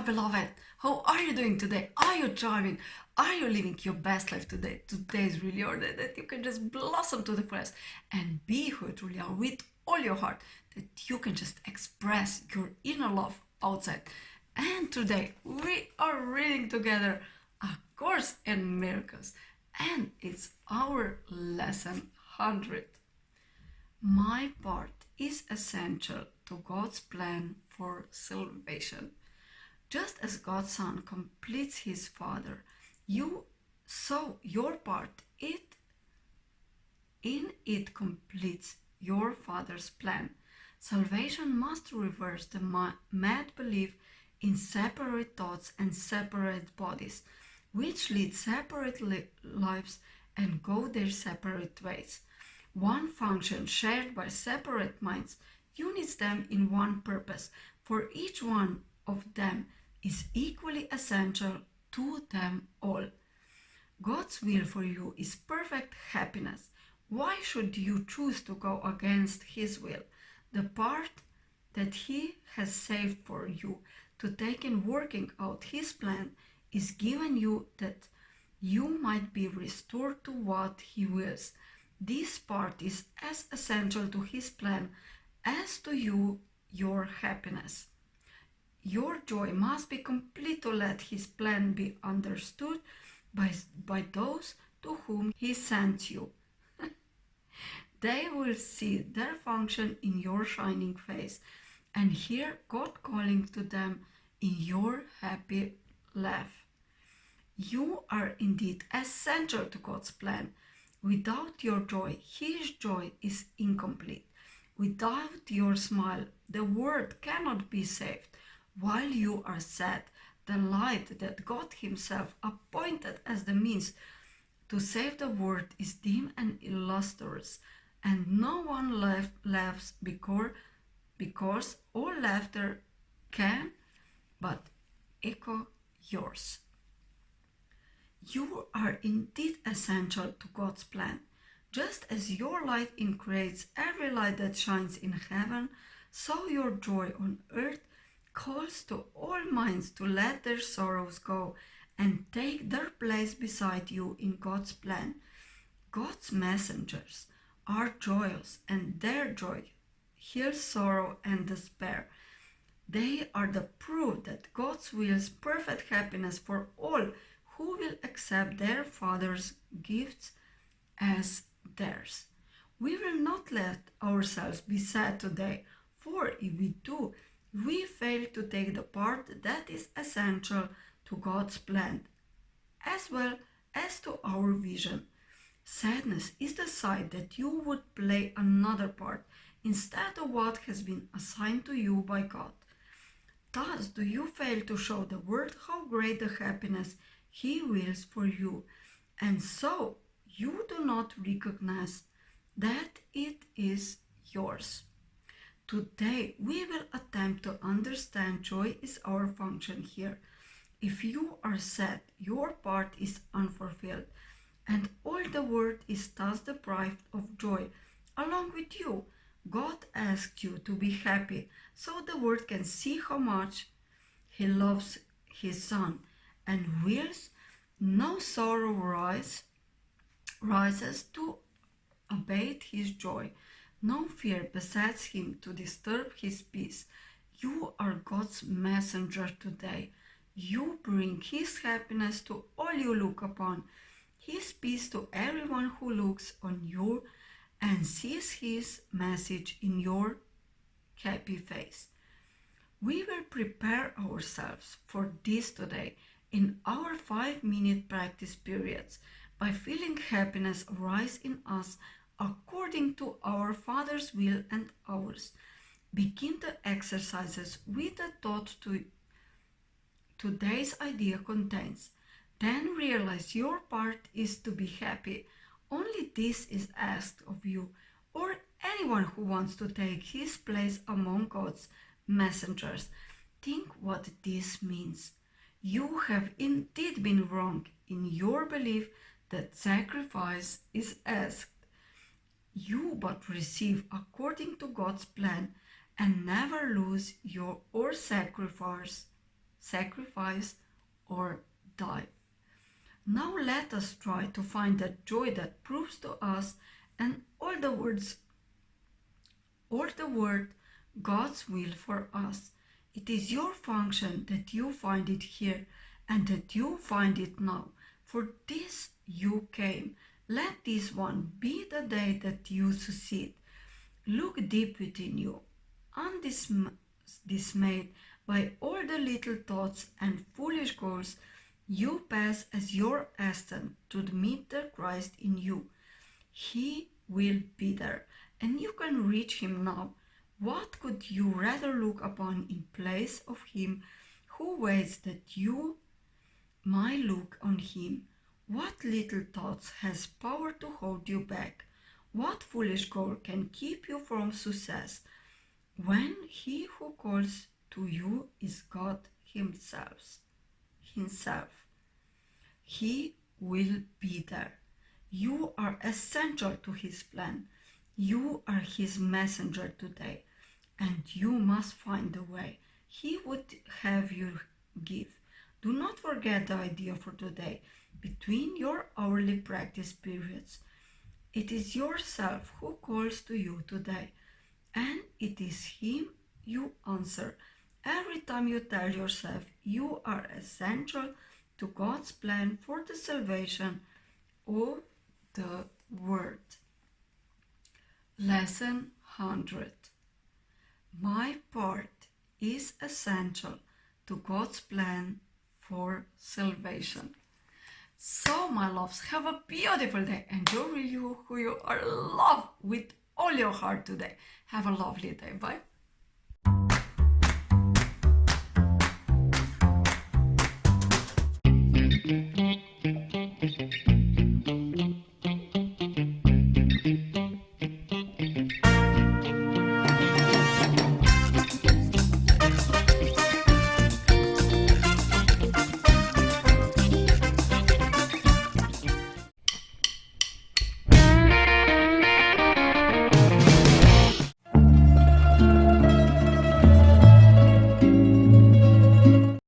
beloved. How are you doing today? Are you thriving? Are you living your best life today? Today is really your day that you can just blossom to the fullest and be who you truly are with all your heart, that you can just express your inner love outside. And today we are reading together A Course in Miracles, and it's our lesson 100. My part is essential to God's plan for salvation. Just as God's Son completes his Father, your part in it completes your Father's plan. Salvation must reverse the mad belief in separate thoughts and separate bodies, which lead separate lives and go their separate ways. One function shared by separate minds unites them in one purpose, for each one of them is equally essential to them all. God's will for you is perfect happiness. Why should you choose to go against his will? The part that he has saved for you to take in working out his plan is given you that you might be restored to what he wills. This part is as essential to his plan as to you, your happiness. Your joy must be complete to let his plan be understood by those to whom he sent you. They will see their function in your shining face and hear God calling to them in your happy laugh. You are indeed essential to God's plan. Without your joy, his joy is incomplete. Without your smile, the world cannot be saved. While you are sad, the light that God himself appointed as the means to save the world is dim and illustrious, and no one laughs because all laughter can but echo yours. You are indeed essential to God's plan. Just as your light creates every light that shines in heaven, so your joy on earth calls to all minds to let their sorrows go and take their place beside you in God's plan. God's messengers are joyous, and their joy heals sorrow and despair. They are the proof that God wills perfect happiness for all who will accept their Father's gifts as theirs. We will not let ourselves be sad today, for if we do, we fail to take the part that is essential to God's plan, as well as to our vision. Sadness is the sign that you would play another part instead of what has been assigned to you by God. Thus do you fail to show the world how great the happiness he wills for you, and so you do not recognize that it is yours. Today we will attempt to understand joy is our function here. If you are sad, your part is unfulfilled, and all the world is thus deprived of joy along with you. God asked you to be happy so the world can see how much he loves his Son and wills no sorrow rises to abate his joy. No fear besets him to disturb his peace. You are God's messenger today. You bring his happiness to all you look upon, his peace to everyone who looks on you and sees his message in your happy face. We will prepare ourselves for this today in our 5-minute practice periods by feeling happiness arise in us according to our Father's will and ours. Begin the exercises with the thought today's idea contains. Then realize your part is to be happy. Only this is asked of you or anyone who wants to take his place among God's messengers. Think what this means. You have indeed been wrong in your belief that sacrifice is asked. You but receive according to God's plan and never lose or sacrifice sacrifice, or die. Now let us try to find that joy that proves to us and all the word God's will for us. It is your function that you find it here and that you find it now. For this you came. Let this one be the day that you succeed. Look deep within you, undismayed by all the little thoughts and foolish goals you pass as your ascent to meet the Christ in you. He will be there, and you can reach him now. What could you rather look upon in place of him who waits that you might look on him? What little thoughts has power to hold you back? What foolish goal can keep you from success when he who calls to you is God himself? He will be there. You are essential to his plan. You are his messenger today, and you must find the way he would have you give. Do not forget the idea for today. Between your hourly practice periods, it is yourself who calls to you today, and it is him you answer. Every time you tell yourself you are essential to God's plan for the salvation of the world. Lesson 100. My part is essential to God's plan for salvation. So, my loves, have a beautiful day. Enjoy you who you are. Love with all your heart today. Have a lovely day. Bye.